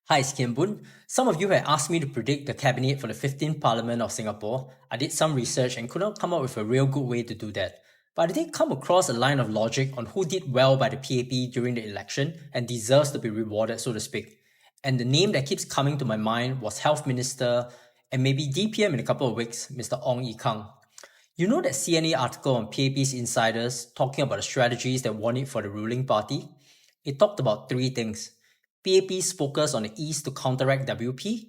Hi, Skim Boon. Some of you had asked me to predict the cabinet for the 15th Parliament of Singapore. I did some research and could not come up with a real good way to do that. But I did come across a line of logic on who did well by the PAP during the election and deserves to be rewarded, so to speak. And the name that keeps coming to my mind was Health Minister and maybe DPM in a couple of weeks, Mr. Ong Ye Kung. You know that CNA article on PAP's insiders talking about the strategies that won it for the ruling party? It talked about three things. PAP's focus on the East to counteract WP,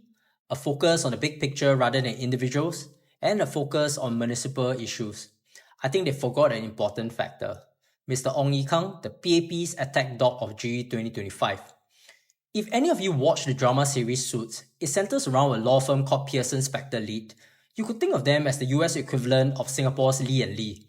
a focus on the big picture rather than individuals, and a focus on municipal issues. I think they forgot an important factor. Mr. Ong Ye Kung, the PAP's attack dog of GE2025. If any of you watch the drama series Suits, it centers around a law firm called Pearson Specter Lead. You could think of them as the US equivalent of Singapore's Lee & Lee.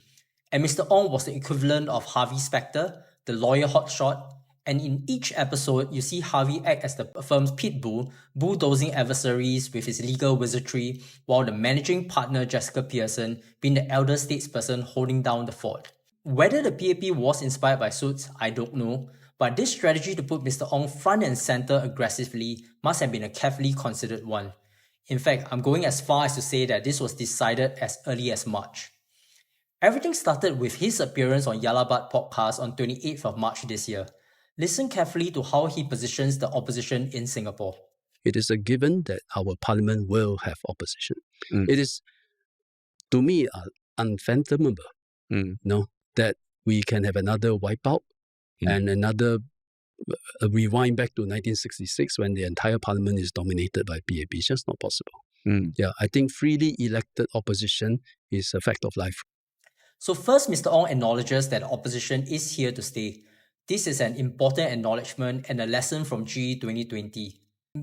And Mr. Ong was the equivalent of Harvey Specter, the lawyer hotshot, and in each episode, you see Harvey act as the firm's Pitbull, bulldozing adversaries with his legal wizardry, while the managing partner Jessica Pearson being the elder statesperson holding down the fort. Whether the PAP was inspired by Suits, I don't know, but this strategy to put Mr. Ong front and center aggressively must have been a carefully considered one. In fact, I'm going as far as to say that this was decided as early as March. Everything started with his appearance on Yalabat podcast on 28th of March this year. Listen carefully to how he positions the opposition in Singapore. It is a given that our parliament will have opposition. It is, to me, unfathomable that we can have another wipeout and another rewind back to 1966 when the entire parliament is dominated by PAP. It's just not possible. I think freely elected opposition is a fact of life. So first, Mr. Ong acknowledges that opposition is here to stay. This is an important acknowledgement and a lesson from GE 2020.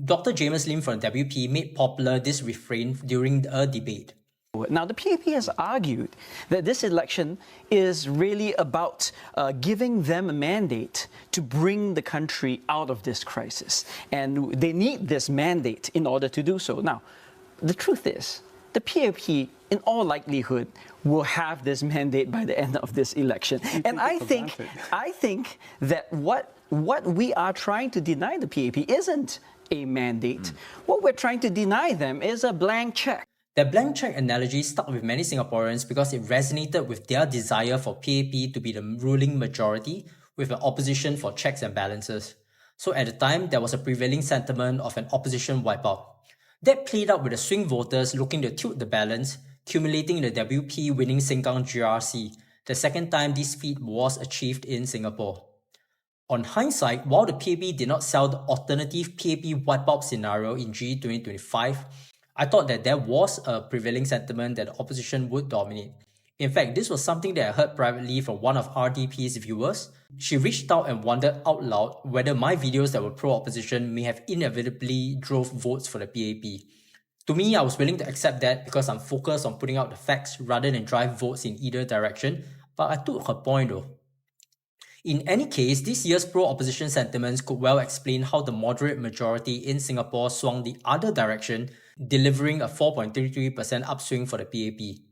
Dr. James Lim from WP made popular this refrain during a debate. Now, the PAP has argued that this election is really about giving them a mandate to bring the country out of this crisis. And they need this mandate in order to do so. Now, the truth is, the PAP, in all likelihood, will have this mandate by the end of this election. And I think that what we are trying to deny the PAP isn't a mandate. What we're trying to deny them is a blank check. The blank check analogy stuck with many Singaporeans because it resonated with their desire for PAP to be the ruling majority with an opposition for checks and balances. So at the time, there was a prevailing sentiment of an opposition wipeout. That played out with the swing voters looking to tilt the balance, culminating in the WP winning Sengkang GRC, the second time this feat was achieved in Singapore. On hindsight, while the PAP did not sell the alternative PAP wipeout scenario in GE 2025, I thought that there was a prevailing sentiment that the opposition would dominate. In fact, this was something that I heard privately from one of RDP's viewers. She reached out and wondered out loud whether my videos that were pro-opposition may have inevitably drove votes for the PAP. To me, I was willing to accept that because I'm focused on putting out the facts rather than drive votes in either direction, but I took her point though. In any case, this year's pro-opposition sentiments could well explain how the moderate majority in Singapore swung the other direction, delivering a 4.33% upswing for the PAP.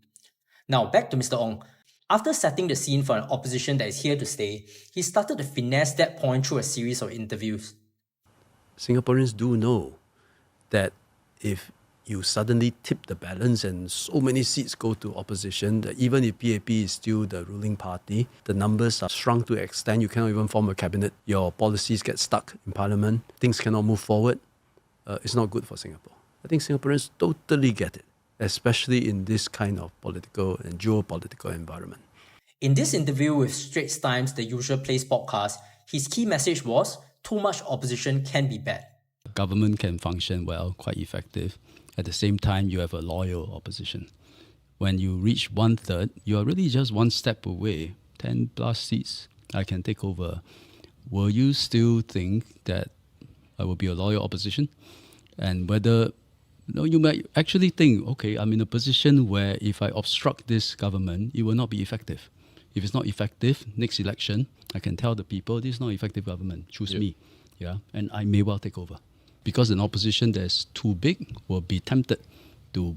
Now, back to Mr. Ong. After setting the scene for an opposition that is here to stay, he started to finesse that point through a series of interviews. Singaporeans do know that if you suddenly tip the balance and so many seats go to opposition, that even if PAP is still the ruling party, the numbers are shrunk to an extent you cannot even form a cabinet. Your policies get stuck in parliament. Things cannot move forward. It's not good for Singapore. I think Singaporeans totally get it, especially in this kind of political and geopolitical environment. In this interview with Straits Times, the Usual Place podcast, his key message was, too much opposition can be bad. Government can function well, quite effective. At the same time, you have a loyal opposition. When you reach 1/3, you are really just one step away, 10 plus seats, I can take over. Will you still think that I will be a loyal opposition? And whether, you might actually think, okay, I'm in a position where if I obstruct this government, it will not be effective. If it's not effective, next election, I can tell the people, this is not effective government, choose me. And I may well take over. Because an opposition that's too big will be tempted to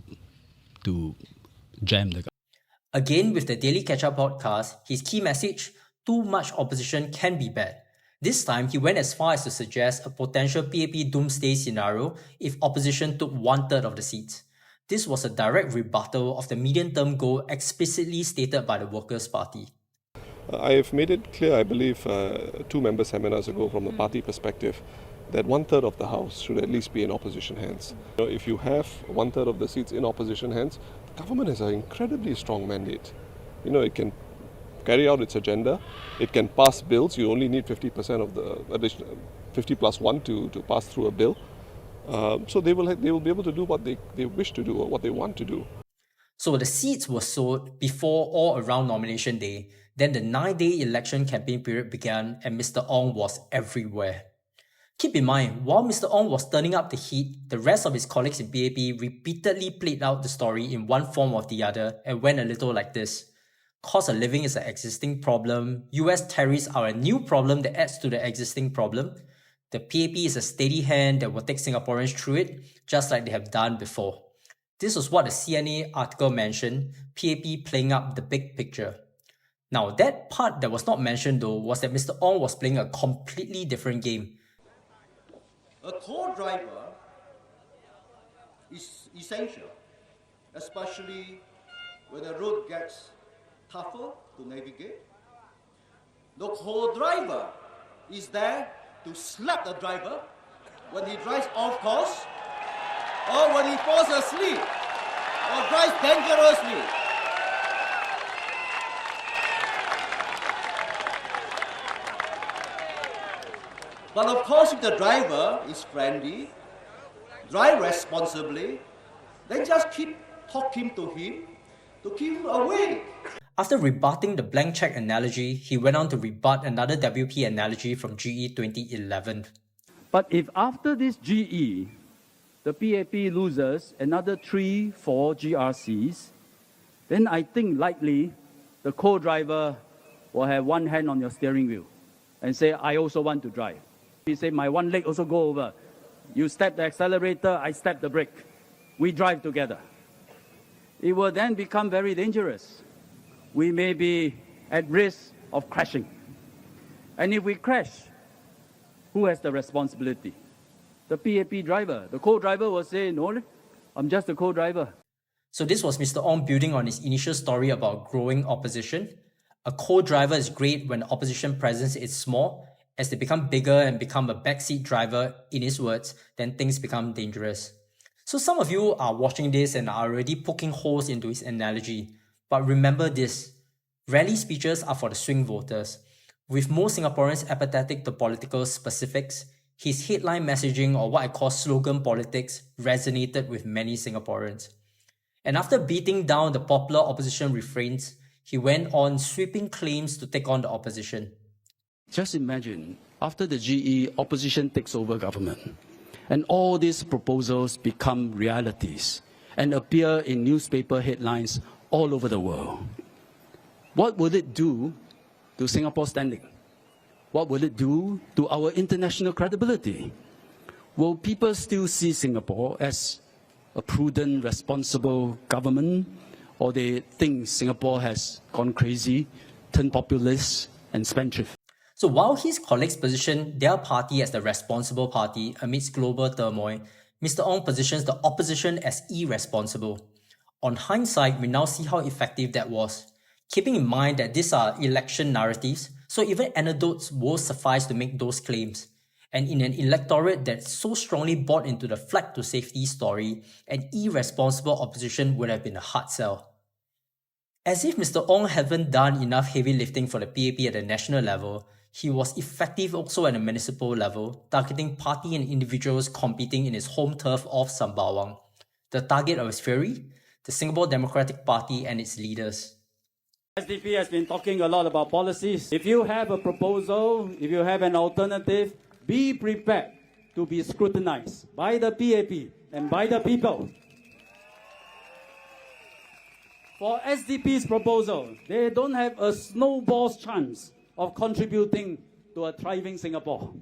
jam the government. Again, with the Daily Catch-Up podcast, his key message, too much opposition can be bad. This time, he went as far as to suggest a potential PAP doomsday scenario if opposition took 1/3 of the seats. This was a direct rebuttal of the medium-term goal explicitly stated by the Workers' Party. I have made it clear, I believe, 2 member seminars ago from the party perspective, that 1/3 of the House should at least be in opposition hands. If you have 1/3 of the seats in opposition hands, the government has an incredibly strong mandate. It can carry out its agenda, it can pass bills. You only need 50% of the additional 50 plus 1 to pass through a bill. So they will be able to do what they wish to do or what they want to do. So the seats were sold before or around nomination day. Then the 9-day election campaign period began and Mr. Ong was everywhere. Keep in mind, while Mr. Ong was turning up the heat, the rest of his colleagues in PAP repeatedly played out the story in one form or the other and went a little like this. Cost of living is an existing problem. US tariffs are a new problem that adds to the existing problem. The PAP is a steady hand that will take Singaporeans through it, just like they have done before. This was what the CNA article mentioned, PAP playing up the big picture. Now, that part that was not mentioned though was that Mr. Ong was playing a completely different game. A co-driver is essential, especially when the road gets tougher to navigate. The co-driver is there to slap the driver when he drives off course or when he falls asleep or drives dangerously. But of course, if the driver is friendly, drive responsibly, then just keep talking to him to keep him awake. After rebutting the blank check analogy, he went on to rebut another WP analogy from GE2011. But if after this GE, the PAP loses another 3-4 GRCs, then I think likely the co-driver will have one hand on your steering wheel and say, I also want to drive. He say, my one leg also go over. You step the accelerator, I step the brake. We drive together. It will then become very dangerous. We may be at risk of crashing. And if we crash, who has the responsibility? The PAP driver. The co-driver will say, no, I'm just a co-driver. So this was Mr. Ong building on his initial story about growing opposition. A co-driver is great when the opposition presence is small. As they become bigger and become a backseat driver, in his words, then things become dangerous. So some of you are watching this and are already poking holes into his analogy. But remember this, rally speeches are for the swing voters. With most Singaporeans apathetic to political specifics, his headline messaging, or what I call slogan politics, resonated with many Singaporeans. And after beating down the popular opposition refrains, he went on sweeping claims to take on the opposition. Just imagine, after the GE, opposition takes over government, and all these proposals become realities and appear in newspaper headlines all over the world. What will it do to Singapore's standing? What will it do to our international credibility? Will people still see Singapore as a prudent, responsible government, or they think Singapore has gone crazy, turned populist, and spendthrift? So while his colleagues position their party as the responsible party amidst global turmoil, Mr. Ong positions the opposition as irresponsible. On hindsight, we now see how effective that was. Keeping in mind that these are election narratives, so even anecdotes will suffice to make those claims. And in an electorate that so strongly bought into the flight to safety story, an irresponsible opposition would have been a hard sell. As if Mr. Ong hadn't done enough heavy lifting for the PAP at the national level, he was effective also at the municipal level, targeting party and individuals competing in his home turf of Sembawang. The target of his fury? The Singapore Democratic Party and its leaders. SDP has been talking a lot about policies. If you have a proposal, if you have an alternative, be prepared to be scrutinized by the PAP and by the people. For SDP's proposal, they don't have a snowball's chance of contributing to a thriving Singapore.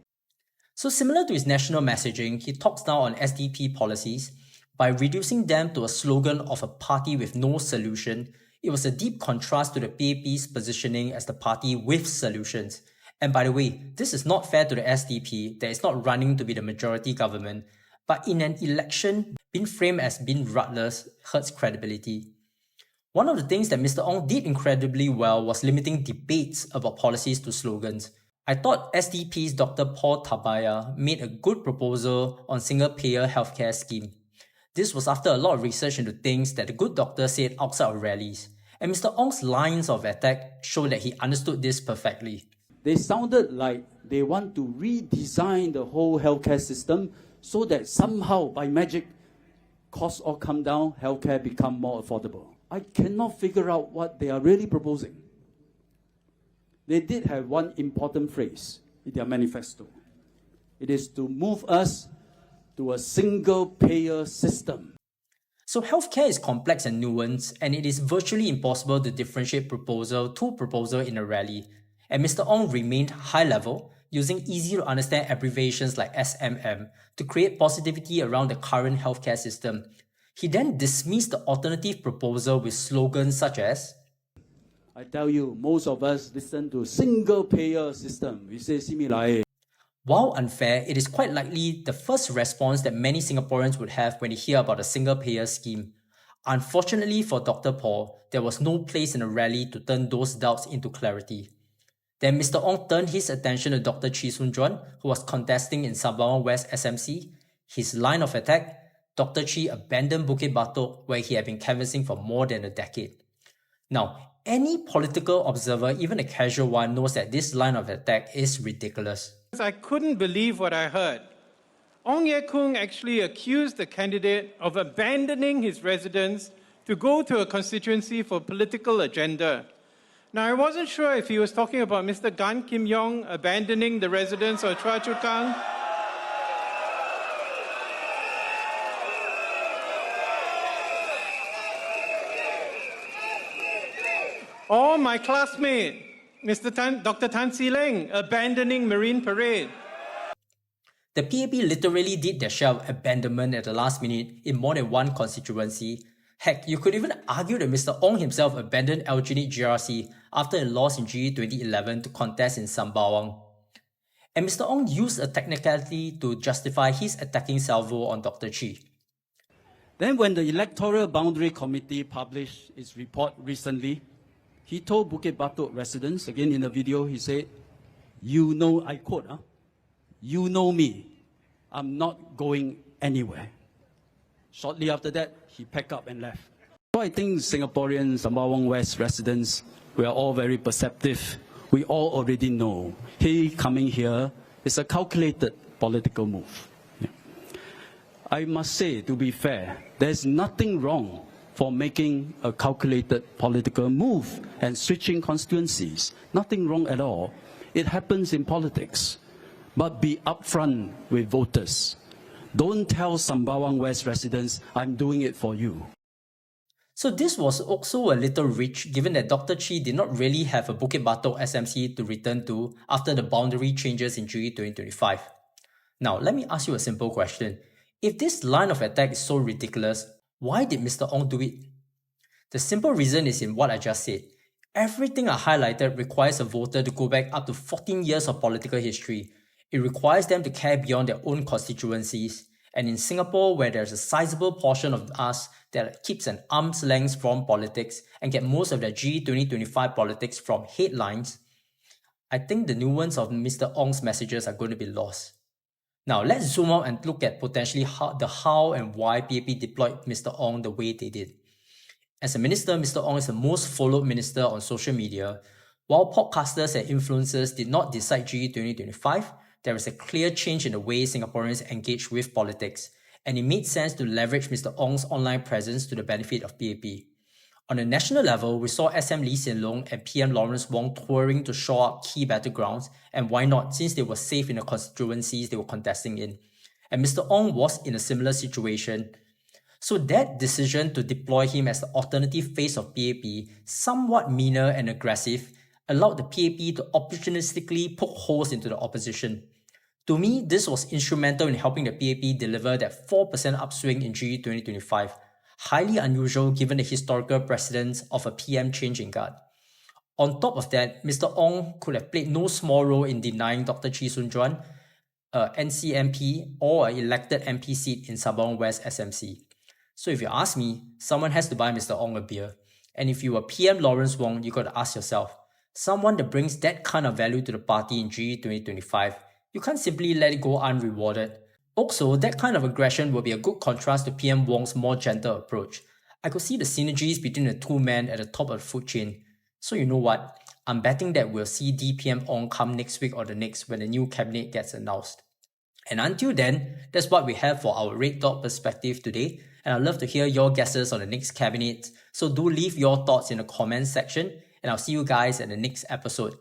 So similar to his national messaging, he talks now on SDP policies. By reducing them to a slogan of a party with no solution, it was a deep contrast to the PAP's positioning as the party with solutions. And by the way, this is not fair to the SDP that is not running to be the majority government, but in an election, being framed as being rudderless hurts credibility. One of the things that Mr. Ong did incredibly well was limiting debates about policies to slogans. I thought SDP's Dr. Paul Tambyah made a good proposal on single-payer healthcare scheme. This was after a lot of research into things that the good doctor said outside of rallies, and Mr. Ong's lines of attack showed that he understood this perfectly. They sounded like they want to redesign the whole healthcare system so that somehow, by magic, costs all come down, healthcare become more affordable. I cannot figure out what they are really proposing. They did have one important phrase in their manifesto. It is to move us to a single-payer system. So healthcare is complex and nuanced, and it is virtually impossible to differentiate proposal to proposal in a rally. And Mr. Ong remained high-level, using easy-to-understand abbreviations like SMM to create positivity around the current healthcare system. He then dismissed the alternative proposal with slogans such as, I tell you, most of us listen to single-payer system. We say similar. While unfair, it is quite likely the first response that many Singaporeans would have when they hear about a single-payer scheme. Unfortunately for Dr. Paul, there was no place in a rally to turn those doubts into clarity. Then Mr. Ong turned his attention to Dr. Chee Juan, who was contesting in Sembawang West SMC. His line of attack, Dr. Chee abandoned Bukit Batok, where he had been canvassing for more than a decade. Now, any political observer, even a casual one, knows that this line of attack is ridiculous. I couldn't believe what I heard. Ong Ye Kung actually accused the candidate of abandoning his residence to go to a constituency for political agenda. Now, I wasn't sure if he was talking about Mr. Gan Kim Yong abandoning the residence of Chua Chu Kang, or my classmate, Dr. Tan Si Leng, abandoning Marine Parade. The PAP literally did their share of abandonment at the last minute in more than one constituency. Heck, you could even argue that Mr. Ong himself abandoned Aljunied GRC after a loss in GE2011 to contest in Sembawang. And Mr. Ong used a technicality to justify his attacking salvo on Dr. Chee. Then when the Electoral Boundary Committee published its report recently, he told Bukit Batok residents, again in the video, he said, you know, I quote, you know me, I'm not going anywhere. Shortly after that, he packed up and left. So I think Singaporeans, Sembawang West residents, we are all very perceptive. We all already know he coming here is a calculated political move. Yeah. I must say, to be fair, there's nothing wrong for making a calculated political move and switching constituencies. Nothing wrong at all. It happens in politics. But be upfront with voters. Don't tell Sembawang West residents, I'm doing it for you. So this was also a little rich given that Dr. Chee did not really have a Bukit Batok SMC to return to after the boundary changes in GE2025. Now, let me ask you a simple question. If this line of attack is so ridiculous, why did Mr. Ong do it? The simple reason is in what I just said. Everything I highlighted requires a voter to go back up to 14 years of political history. It requires them to care beyond their own constituencies. And in Singapore, where there's a sizable portion of us that keeps an arm's length from politics and get most of their GE2025 politics from headlines, I think the nuance of Mr. Ong's messages are going to be lost. Now, let's zoom out and look at potentially how and why PAP deployed Mr. Ong the way they did. As a minister, Mr. Ong is the most followed minister on social media. While podcasters and influencers did not decide GE2025, there is a clear change in the way Singaporeans engage with politics, and it made sense to leverage Mr. Ong's online presence to the benefit of PAP. On a national level, we saw SM Lee Hsien Loong and PM Lawrence Wong touring to shore up key battlegrounds, and why not, since they were safe in the constituencies they were contesting in. And Mr. Ong was in a similar situation. So that decision to deploy him as the alternative face of PAP, somewhat meaner and aggressive, allowed the PAP to opportunistically poke holes into the opposition. To me, this was instrumental in helping the PAP deliver that 4% upswing in GE2025, highly unusual given the historical precedence of a PM changing guard. On top of that, Mr. Ong could have played no small role in denying Dr. Chee Soon-juan NCMP or an elected MP seat in Sabang West SMC. So if you ask me, someone has to buy Mr. Ong a beer. And if you were PM Lawrence Wong, you got to ask yourself, someone that brings that kind of value to the party in GE 2025, you can't simply let it go unrewarded. Also, that kind of aggression will be a good contrast to PM Wong's more gentle approach. I could see the synergies between the two men at the top of the food chain. So you know what? I'm betting that we'll see DPM Ong come next week or the next when the new cabinet gets announced. And until then, that's what we have for our Red Dot perspective today. And I'd love to hear your guesses on the next cabinet. So do leave your thoughts in the comments section. And I'll see you guys at the next episode.